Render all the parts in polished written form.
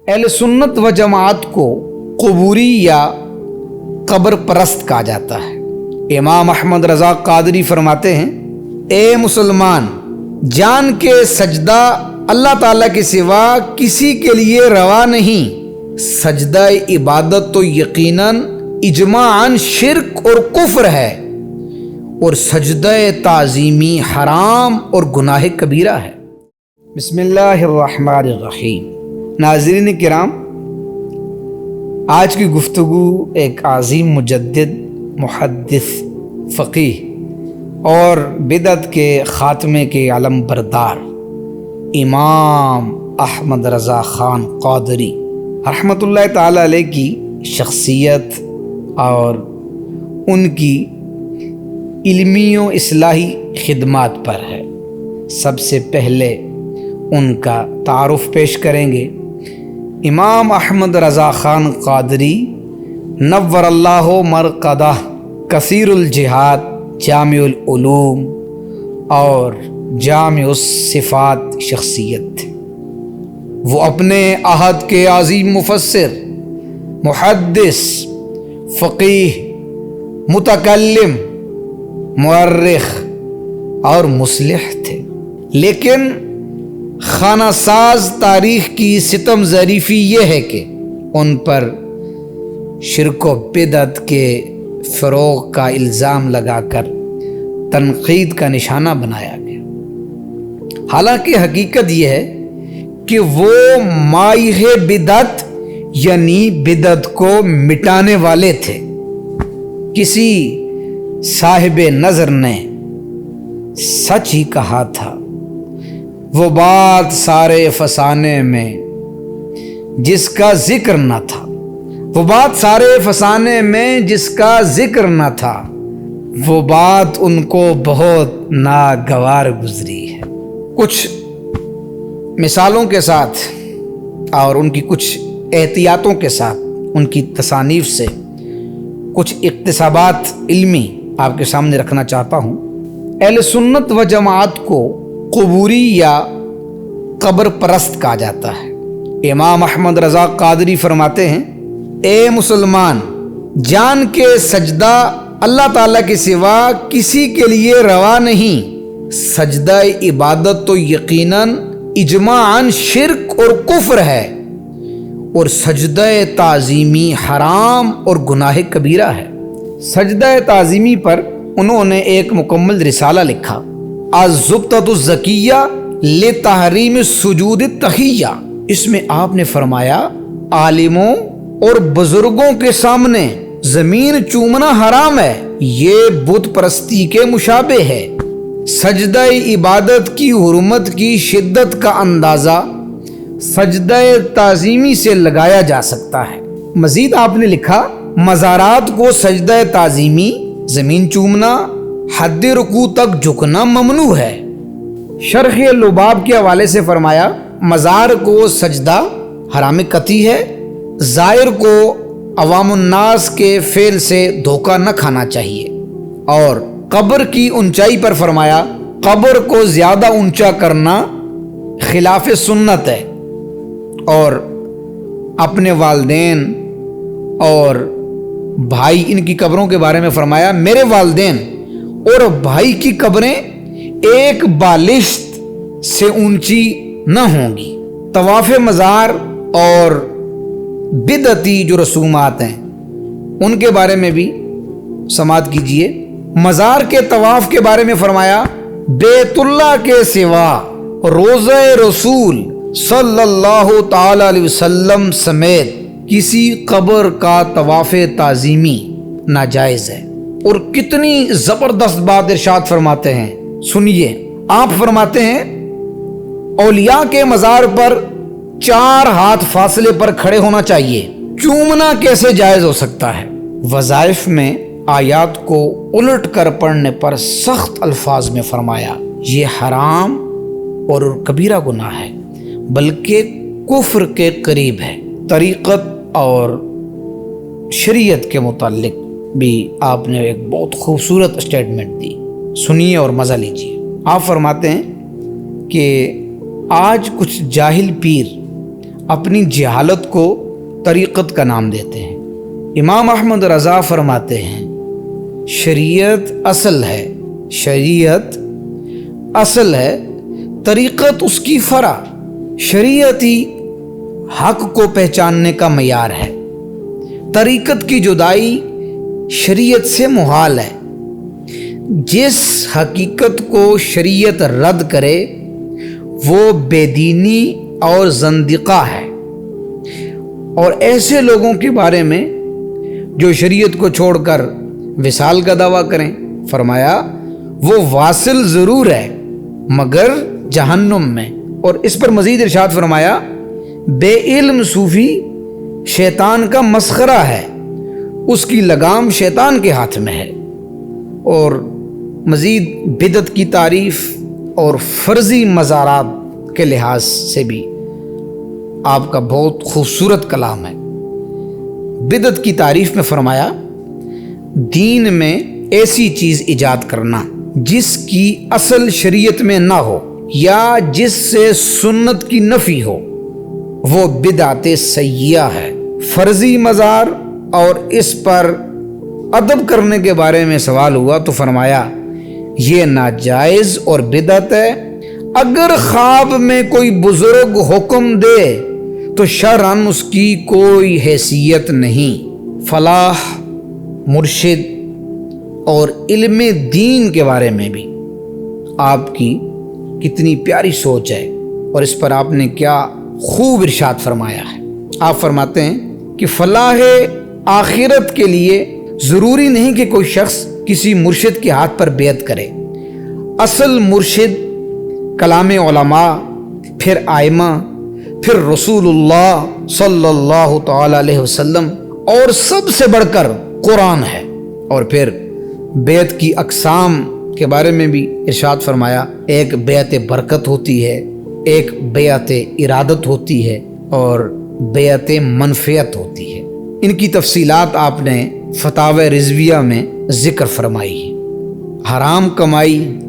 اہل سنت و جماعت کو قبوری یا قبر پرست کہا جاتا ہے۔ امام احمد رضا قادری فرماتے ہیں، اے مسلمان، جان کے سجدہ اللہ تعالیٰ کے سوا کسی کے لیے روا نہیں۔ سجدہ عبادت تو یقیناً اجماعاً شرک اور کفر ہے، اور سجدہ تعظیمی حرام اور گناہ کبیرہ ہے۔ بسم اللہ الرحمن الرحیم۔ ناظرین کرام، آج کی گفتگو ایک عظیم مجدد، محدث، فقیہ اور بدعت کے خاتمے کے علم بردار امام احمد رضا خان قادری رحمۃ اللہ تعالی علیہ کی شخصیت اور ان کی علمی و اصلاحی خدمات پر ہے۔ سب سے پہلے ان کا تعارف پیش کریں گے۔ امام احمد رضا خان قادری نور اللہ مرقدہ، کثیر الجہاد، جامع العلوم اور جامع الصفات شخصیت۔ وہ اپنے عہد کے عظیم مفسر، محدث، فقیہ، متکلم، مؤرخ اور مصلح تھے، لیکن خانہ ساز تاریخ کی ستم ظریفی یہ ہے کہ ان پر شرک و بدعت کے فروغ کا الزام لگا کر تنقید کا نشانہ بنایا گیا۔ حالانکہ حقیقت یہ ہے کہ وہ مائح بدعت یعنی بدعت کو مٹانے والے تھے۔ کسی صاحب نظر نے سچ ہی کہا تھا، وہ بات سارے فسانے میں جس کا ذکر نہ تھا، وہ بات سارے فسانے میں جس کا ذکر نہ تھا، وہ بات ان کو بہت ناگوار گزری ہے۔ کچھ مثالوں کے ساتھ اور ان کی کچھ احتیاطوں کے ساتھ ان کی تصانیف سے کچھ اقتباسات علمی آپ کے سامنے رکھنا چاہتا ہوں۔ اہل سنت و جماعت کو قبوری یا قبر پرست کہا جاتا ہے۔ امام احمد رضا قادری فرماتے ہیں، اے مسلمان، جان کے سجدہ اللہ تعالیٰ کے سوا کسی کے لیے روا نہیں۔ سجدہ عبادت تو یقیناً اجماعاً شرک اور کفر ہے، اور سجدہ تعظیمی حرام اور گناہ کبیرہ ہے۔ سجدہ تعظیمی پر انہوں نے ایک مکمل رسالہ لکھا، الزبدۃ الزکیہ لتحریم السجود التحیہ۔ اس میں آپ نے فرمایا، عالموں اور بزرگوں کے سامنے زمین چومنا حرام ہے، یہ بت پرستی کے مشابہ ہے۔ سجدہ عبادت کی حرمت کی شدت کا اندازہ سجدہ تعظیمی سے لگایا جا سکتا ہے۔ مزید آپ نے لکھا، مزارات کو سجدہ تعظیمی، زمین چومنا، حد رکوع تک جھکنا ممنوع ہے۔ شرح لباب کے حوالے سے فرمایا، مزار کو سجدہ حرام قطعی ہے، زائر کو عوام الناس کے فعل سے دھوکہ نہ کھانا چاہیے۔ اور قبر کی اونچائی پر فرمایا، قبر کو زیادہ اونچا کرنا خلاف سنت ہے۔ اور اپنے والدین اور بھائی ان کی قبروں کے بارے میں فرمایا، میرے والدین اور بھائی کی قبریں ایک بالشت سے اونچی نہ ہوں گی۔ طواف مزار اور بدعتی جو رسومات ہیں ان کے بارے میں بھی سماعت کیجئے۔ مزار کے طواف کے بارے میں فرمایا، بیت اللہ کے سوا روضہ رسول صلی اللہ تعالی علیہ وسلم سمیت کسی قبر کا طواف تعظیمی ناجائز ہے۔ اور کتنی زبردست بات ارشاد فرماتے ہیں، سنیے۔ آپ فرماتے ہیں، اولیاء کے مزار پر 4 ہاتھ فاصلے پر کھڑے ہونا چاہیے، چومنا کیسے جائز ہو سکتا ہے؟ وظائف میں آیات کو الٹ کر پڑھنے پر سخت الفاظ میں فرمایا، یہ حرام اور کبیرہ گناہ ہے، بلکہ کفر کے قریب ہے۔ طریقت اور شریعت کے متعلق بھی آپ نے ایک بہت خوبصورت اسٹیٹمنٹ دی، سنیے اور مزہ لیجیے۔ آپ فرماتے ہیں کہ آج کچھ جاہل پیر اپنی جہالت کو طریقت کا نام دیتے ہیں۔ امام احمد رضا فرماتے ہیں شریعت اصل ہے، شریعت اصل ہے، طریقت اس کی فرع۔ شریعت ہی حق کو پہچاننے کا معیار ہے، طریقت کی جدائی شریعت سے محال ہے۔ جس حقیقت کو شریعت رد کرے وہ بے دینی اور زندقہ ہے۔ اور ایسے لوگوں کے بارے میں جو شریعت کو چھوڑ کر وصال کا دعویٰ کریں، فرمایا وہ واصل ضرور ہے مگر جہنم میں۔ اور اس پر مزید ارشاد فرمایا بے علم صوفی شیطان کا مسخرہ ہے، اس کی لگام شیطان کے ہاتھ میں ہے۔ اور مزید بدعت کی تعریف اور فرضی مزارات کے لحاظ سے بھی آپ کا بہت خوبصورت کلام ہے۔ بدعت کی تعریف میں فرمایا دین میں ایسی چیز ایجاد کرنا جس کی اصل شریعت میں نہ ہو یا جس سے سنت کی نفی ہو وہ بدعت سیئہ ہے۔ فرضی مزار اور اس پر ادب کرنے کے بارے میں سوال ہوا تو فرمایا یہ ناجائز اور بدعت ہے۔ اگر خواب میں کوئی بزرگ حکم دے تو شرعاً اس کی کوئی حیثیت نہیں۔ فلاح، مرشد اور علم دین کے بارے میں بھی آپ کی کتنی پیاری سوچ ہے، اور اس پر آپ نے کیا خوب ارشاد فرمایا ہے۔ آپ فرماتے ہیں کہ فلاح آخرت کے لیے ضروری نہیں کہ کوئی شخص کسی مرشد کے ہاتھ پر بیعت کرے۔ اصل مرشد کلام علماء، پھر آئمہ، پھر رسول اللہ صلی اللہ تعالی علیہ وسلم، اور سب سے بڑھ کر قرآن ہے۔ اور پھر بیعت کی اقسام کے بارے میں بھی ارشاد فرمایا ایک بیعت برکت ہوتی ہے، ایک بیعت ارادت ہوتی ہے، اور بیعت منفعت ہوتی ہے۔ ان کی تفصیلات آپ نے فتاوی رضویہ میں ذکر فرمائی ہے۔ حرام کمائی،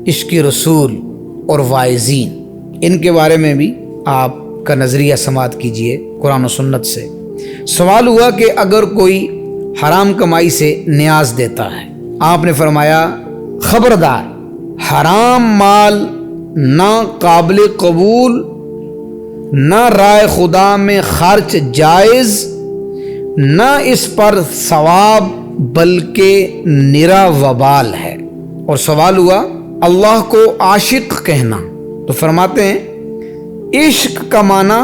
عشق رسول اور واعظین، ان کے بارے میں بھی آپ کا نظریہ سماعت کیجئے قرآن و سنت سے۔ سوال ہوا کہ اگر کوئی حرام کمائی سے نیاز دیتا ہے، آپ نے فرمایا خبردار، حرام مال نہ قابل قبول، نہ رائے خدا میں خرچ جائز، نہ اس پر ثواب بلکہ نرا وبال ہے۔ اور سوال ہوا اللہ کو عاشق کہنا، تو فرماتے ہیں عشق کا معنی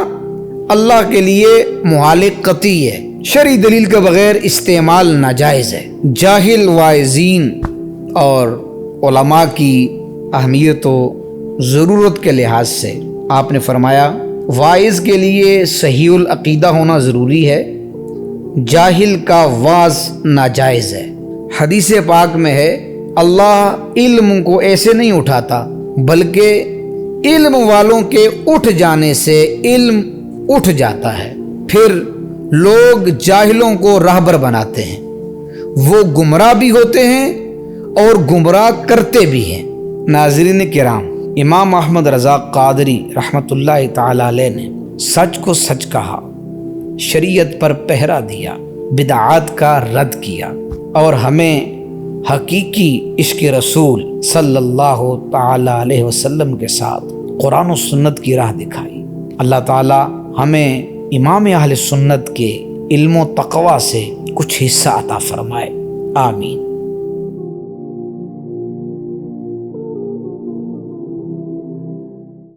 اللہ کے لیے محال قطعی ہے، شرعی دلیل کے بغیر استعمال ناجائز ہے۔ جاہل واعظین اور علماء کی اہمیت و ضرورت کے لحاظ سے آپ نے فرمایا واعظ کے لیے صحیح العقیدہ ہونا ضروری ہے، جاہل کا وعظ ناجائز ہے۔ حدیث پاک میں ہے اللہ علم کو ایسے نہیں اٹھاتا بلکہ علم والوں کے اٹھ جانے سے علم اٹھ جاتا ہے۔ پھر لوگ جاہلوں کو راہبر بناتے ہیں، وہ گمراہ بھی ہوتے ہیں اور گمراہ کرتے بھی ہیں۔ ناظرین کرام، امام احمد رضا قادری رحمۃ اللہ تعالی علیہ نے سچ کو سچ کہا، شریعت پر پہرا دیا، بدعات کا رد کیا، اور ہمیں حقیقی عشق رسول صلی اللہ تعالی علیہ وسلم کے ساتھ قرآن و سنت کی راہ دکھائی۔ اللہ تعالی ہمیں امام اہل سنت کے علم و تقوی سے کچھ حصہ عطا فرمائے، آمین۔